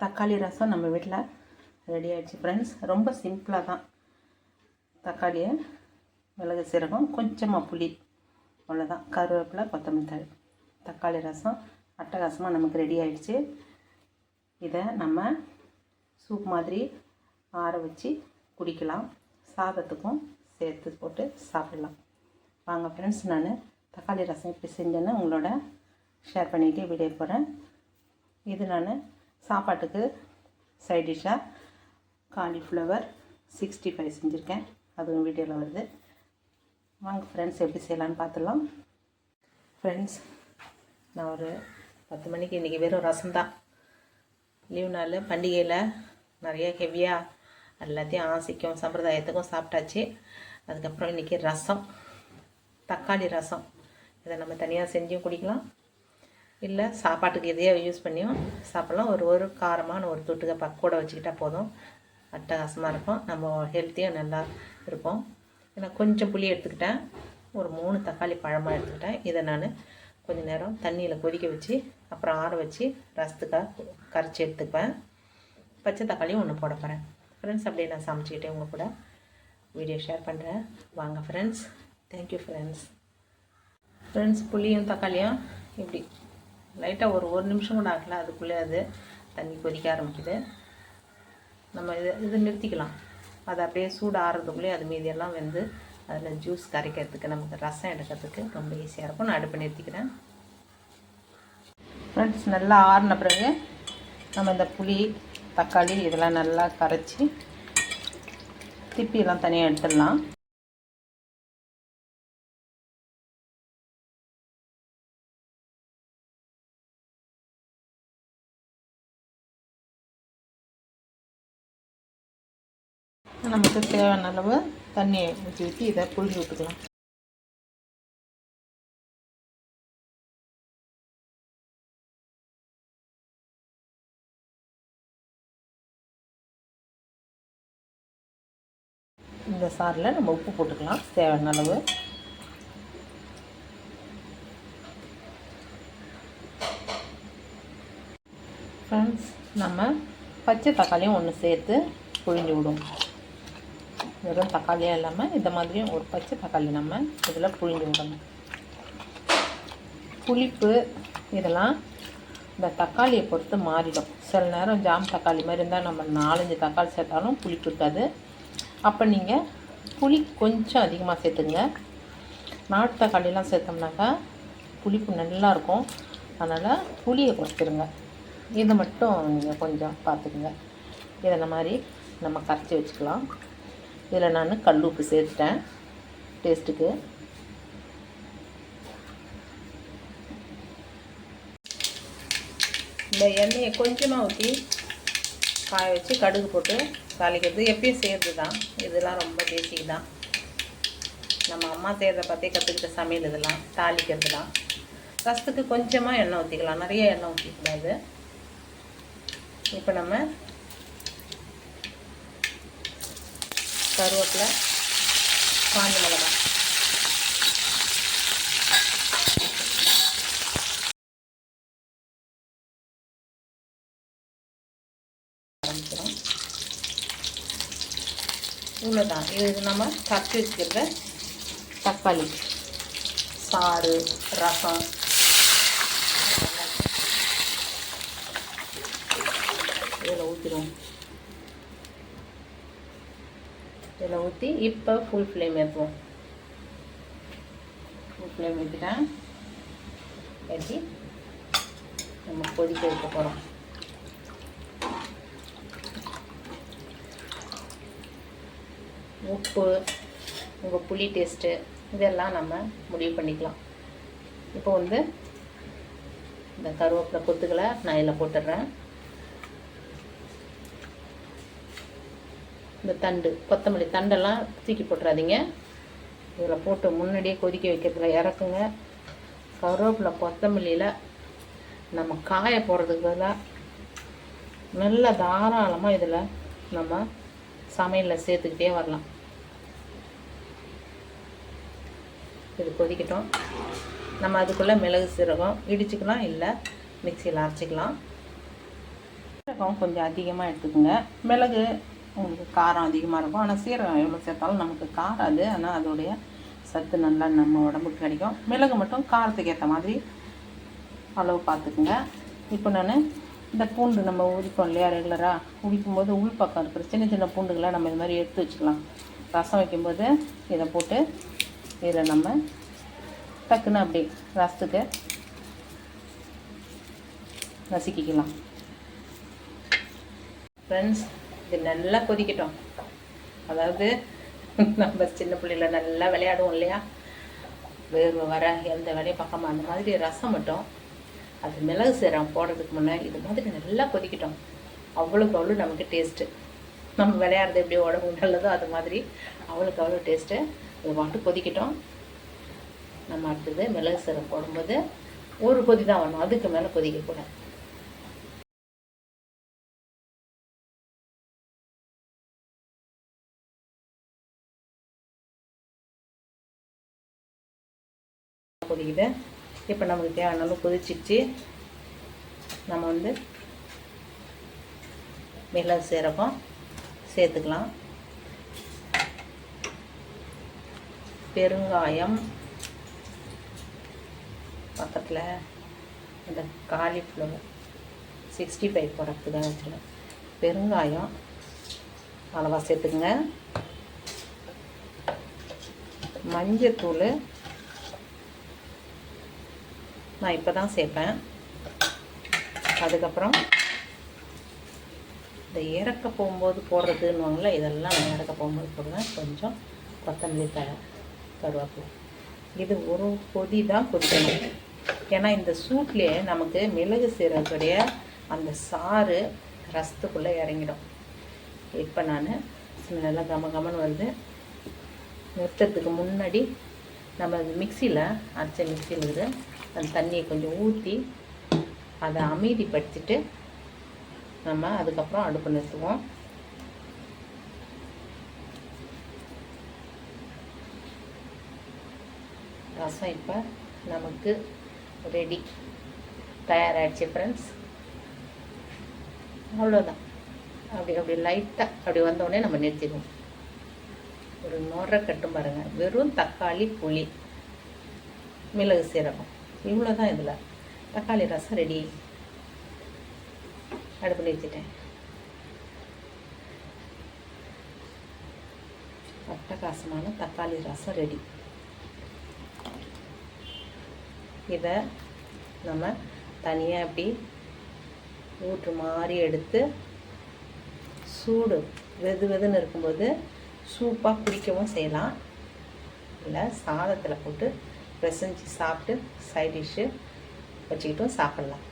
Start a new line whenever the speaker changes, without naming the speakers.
தக்காளி ரசம் நம்ம வீட்டில் ரெடி ஆகிடுச்சு ஃப்ரெண்ட்ஸ். ரொம்ப சிம்பிளாக தான். தக்காளியை, மிளகு, சீரகம், கொஞ்சமாக புளி, அவ்வளோதான். கருவேப்பிலை, கொத்தமல்லி தழை. தக்காளி ரசம் அட்டகாசமாக நமக்கு ரெடி ஆகிடுச்சு. இதை நம்ம சூப் மாதிரி ஆற வச்சு குடிக்கலாம். சாதத்துக்கும் சேர்த்து போட்டு சாப்பிடலாம். வாங்க ஃப்ரெண்ட்ஸ், நான் தக்காளி ரசம் எப்படி செஞ்சேன்னு உங்களோட ஷேர் பண்ணிக்கிட்டே வீடியோ போகிறேன். இது நான் சாப்பாட்டுக்கு சைட் டிஷ்ஷாக காலிஃப்ளவர் 65 செஞ்சுருக்கேன். அதுவும் வீடியோவில் வருது. வாங்க ஃப்ரெண்ட்ஸ், எப்படி செய்யலான்னு பார்த்துடலாம். ஃப்ரெண்ட்ஸ், நான் ஒரு 10 மணிக்கு இன்றைக்கி வெறும் ரசம் தான். லீவ் நாள், பண்டிகையில் நிறைய ஹெவியாக எல்லாத்தையும் ஆசைக்கும் சம்பிரதாயத்துக்கும் சாப்பிட்டாச்சு. அதுக்கப்புறம் இன்றைக்கி ரசம், தக்காளி ரசம். இதை நம்ம தனியாக செஞ்சும் குடிக்கலாம், இல்லை சாப்பாட்டுக்கு இதையே யூஸ் பண்ணியும் சாப்பிட்லாம். ஒரு காரமான ஒரு தொட்டுக்க கூட வச்சுக்கிட்டால் போதும், அட்டகாசமாக இருக்கும். நம்ம ஹெல்த்தியும் நல்லா இருக்கும். நான் கொஞ்சம் புளி எடுத்துக்கிட்டேன், ஒரு 3 தக்காளி பழமாக எடுத்துக்கிட்டேன். இதை நான் கொஞ்சம் நேரம் தண்ணியில் கொதிக்க வச்சு அப்புறம் ஆற வச்சு ரசத்துக்காக கரைச்சி எடுத்துக்குவேன். பச்சை தக்காளியும் ஒன்று போட போகிறேன் ஃப்ரெண்ட்ஸ். அப்படியே நான் சமைச்சிக்கிட்டே உங்கள் கூட வீடியோ ஷேர் பண்ணுறேன். வாங்க ஃப்ரெண்ட்ஸ். Thank you friends. ஃப்ரெண்ட்ஸ், புளியும் தக்காளியும் இப்படி லைட்டாக ஒரு நிமிஷம் கூட ஆகல, அதுக்குள்ளே அது தண்ணி கொதிக்க ஆரம்பிக்குது. நம்ம இது நிறுத்திக்கலாம். அது அப்படியே சூடு ஆறுறதுக்குள்ளே அது மீதியெல்லாம் வெந்து அதில் ஜூஸ் கரைக்கிறதுக்கு, நமக்கு ரசம் எடுக்கிறதுக்கு ரொம்ப ஈஸியாக இருக்கும். நான் அடுப்பு நிறுத்திக்கிறேன். ஃப்ரெண்ட்ஸ், நல்லா ஆறின பிறகு நம்ம இந்த புளி, தக்காளி இதெல்லாம் நல்லா கரைச்சி திப்பியெல்லாம் தனியாக எடுத்துடலாம். நமக்கு தேவையான அளவு தண்ணியை ஊற்றி இதை புளிஞ்சு விட்டுக்கலாம். இந்த சாரில் நம்ம உப்பு போட்டுக்கலாம் தேவையான அளவு. ஃப்ரெண்ட்ஸ், நம்ம பச்சை தக்காளியும் ஒன்று சேர்த்து புழிஞ்சு விடும். வெறும் தக்காளியாக இல்லாமல் இந்த மாதிரியும் ஒரு பச்சை தக்காளி நம்ம இதில் புழிஞ்சு விடணும். புளிப்பு இதெல்லாம் இந்த தக்காளியை பொறுத்து மாறிடும். சில நேரம் ஜாம் தக்காளி மாதிரி இருந்தால் நம்ம 4-5 தக்காளி சேர்த்தாலும் புளிப்பு இருக்காது. அப்போ நீங்கள் புளி கொஞ்சம் அதிகமாக சேர்த்துங்க. நாட்டு தக்காளிலாம் சேர்த்தோம்னாக்கா புளிப்பு நல்லாயிருக்கும். அதனால் புளியை குறைச்சிருங்க. இதை மட்டும் நீங்கள் கொஞ்சம் பார்த்துக்குங்க. இதை இந்த மாதிரி நம்ம கரைச்சி வச்சுக்கலாம். இதில் நான் கல் உப்பு சேர்த்துட்டேன் டேஸ்ட்டுக்கு. இந்த எண்ணெயை கொஞ்சமாக ஊற்றி காய வச்சு கடுகு போட்டு தாளிக்கிறது எப்பயும் செய்கிறது தான். இதெல்லாம் ரொம்ப பேசிக் தான். நம்ம அம்மா செய்கிறத பார்த்தே கற்றுக்கிட்ட சமையல் இதெல்லாம். தாளிக்கிறது தான். ரசத்துக்கு கொஞ்சமாக எண்ணெய் ஊற்றிக்கலாம், நிறைய எண்ணெய் ஊற்றிக்கூடாது. இப்போ நம்ம கருவேப்பிலை, காஞ்ச மிளகாய், ஆரம்பிக்கிறோம். இவ்வளோதான். இது நம்ம கரைச்சி வச்சுக்கிறத தக்காளி சாறு, ரசம் இதில் ஊற்றிடுவோம். இதில் ஊற்றி இப்போ ஃபுல் ஃப்ளேம் ஏற்றுவோம். ஃபுல் ஃப்ளேம் ஏற்றிட்டேன். ஏற்றி நம்ம கொதிக்க வைக்க போகிறோம். உப்பு, உங்கள் புளி டேஸ்ட்டு இதெல்லாம் நம்ம முடிவு பண்ணிக்கலாம். இப்போ வந்து இந்த கருவேப்பிலை கொத்துக்களை நான் இதில் போட்டுடுறேன். இந்த தண்டு, கொத்தமல்லி தண்டெல்லாம் தூக்கி போட்டுறாதீங்க. இதில் போட்டு முன்னாடியே கொதிக்க வைக்கிறதுல இறக்குங்க. கருவேப்பிலை கொத்தமல்லியில் நம்ம காய போடுறதுக்கு பதிலாக நல்ல தாராளமாக இதில் நம்ம சமையலில் சேர்த்துக்கிட்டே வரலாம். இது கொதிக்கட்டும். நம்ம அதுக்குள்ளே மிளகு, சீரகம் இடிச்சுக்கலாம், இல்லை மிக்சியில் அரைச்சிக்கலாம். சீரகம் கொஞ்சம் அதிகமாக எடுத்துக்கோங்க. மிளகு உங்களுக்கு காரம் அதிகமாக இருக்கும், ஆனால் சீரகம் எவ்வளோ சேர்த்தாலும் நமக்கு காராது, ஆனால் அதோடைய சத்து நல்லா நம்ம உடம்புக்கு கிடைக்கும். மிளகு மட்டும் காரத்துக்கு ஏற்ற மாதிரி அளவு பார்த்துக்குங்க. இப்போ நான் இந்த பூண்டு நம்ம உரிப்போம் இல்லையா, ரெகுலராக உரிக்கும்போது உள் பக்கம் இருக்கிற சின்ன சின்ன பூண்டுகளை நம்ம இது மாதிரி எடுத்து வச்சுக்கலாம். ரசம் வைக்கும்போது இதை போட்டு இதில் நம்ம டக்குன்னு அப்படி ரசத்துக்கு நசுக்கிக்கலாம். ஃப்ரெண்ட்ஸ், இது நல்லா கொதிக்கட்டும். அதாவது நம்ம சின்ன பிள்ளைல நல்லா விளையாடுவோம் இல்லையா, வேர்வை வர எந்த வேலையும் பக்கமாக, அந்த மாதிரி ரசம் மட்டும் அது மிளகு சீரகம் போடுறதுக்கு முன்னே இது மாதிரி நல்லா கொதிக்கட்டும். அவ்வளோக்கு அவ்வளோ நமக்கு டேஸ்ட்டு. நம்ம விளையாடுறது எப்படி உடம்பு நல்லதோ அது மாதிரி அவ்வளோக்கு அவ்வளோ டேஸ்ட்டு. இது மட்டும் கொதிக்கட்டும். நம்ம அடுத்தது மிளகு சீரகம் போடும்போது ஒரு கொதி தான் வரணும், அதுக்கு மேலே கொதிக்கக்கூடாது. கொதிக்குது. இப்போ நமக்கு தேவையான கொதிச்சிச்சு. நம்ம வந்து மிளகு சீரகம் சேர்த்துக்கலாம். பெருங்காயம், பக்கத்தில் இந்த காலிஃப்ளவர் 65 போடுறதுக்காக வச்சுருக்கேன். பெருங்காயம் அளவாக சேர்த்துக்குங்க. மஞ்சத்தூள் நான் இப்போ தான் சேர்ப்பேன். அதுக்கப்புறம் இந்த இறக்க போகும்போது போடுறதுன்னுவாங்களே, இதெல்லாம் நான் இறக்க போகும்போது போடுவேன். கொஞ்சம் கொத்தமல்லி கருவேப்பிலை. இது ஒரு கொதி தான் கொதிக்கணும். ஏன்னா இந்த சூட்லேயே நமக்கு மிளகு சீரகத்துடைய அந்த சாறு ரசத்துக்குள்ளே இறங்கிடும். இப்போ நான் நல்லா கமன்னு வருது. நிறுத்துறதுக்கு முன்னாடி நம்ம மிக்சியில் அரைச்ச மிக்சியில் இருக்குது அந்த தண்ணியை கொஞ்சம் ஊற்றி அதை அமைதிப்படுத்திட்டு நம்ம அதுக்கப்புறம் அடுப்பு நிறுத்துவோம். ரசம் இப்போ நமக்கு ரெடி, தயாராகிடுச்சு ஃப்ரெண்ட்ஸ். அவ்வளோதான். அப்படி லைட்டாக அப்படி வந்தோடனே நம்ம நிறுத்திடுவோம். ஒரு நுரை கட்டும் பாருங்கள். வெறும் தக்காளி, புளி, மிளகு சீரகம், இவ்வளோ தான். இதில் தக்காளி ரசம் ரெடி. அடுப்பு நிறுத்திட்டேன். அட்டகாசமான தக்காளி ரசம் ரெடி. இதை நம்ம தனியாக அப்படி ஊற்று மாதிரி எடுத்து சூடு வெதுன்னு இருக்கும்போது சூப்பாக குடிக்கவும் செய்யலாம். இல்லை சாதத்தில் போட்டு பிசைஞ்சு சாப்பிட்டு சைட் டிஷ்ஷு வச்சுக்கிட்டும் சாப்பிட்லாம்.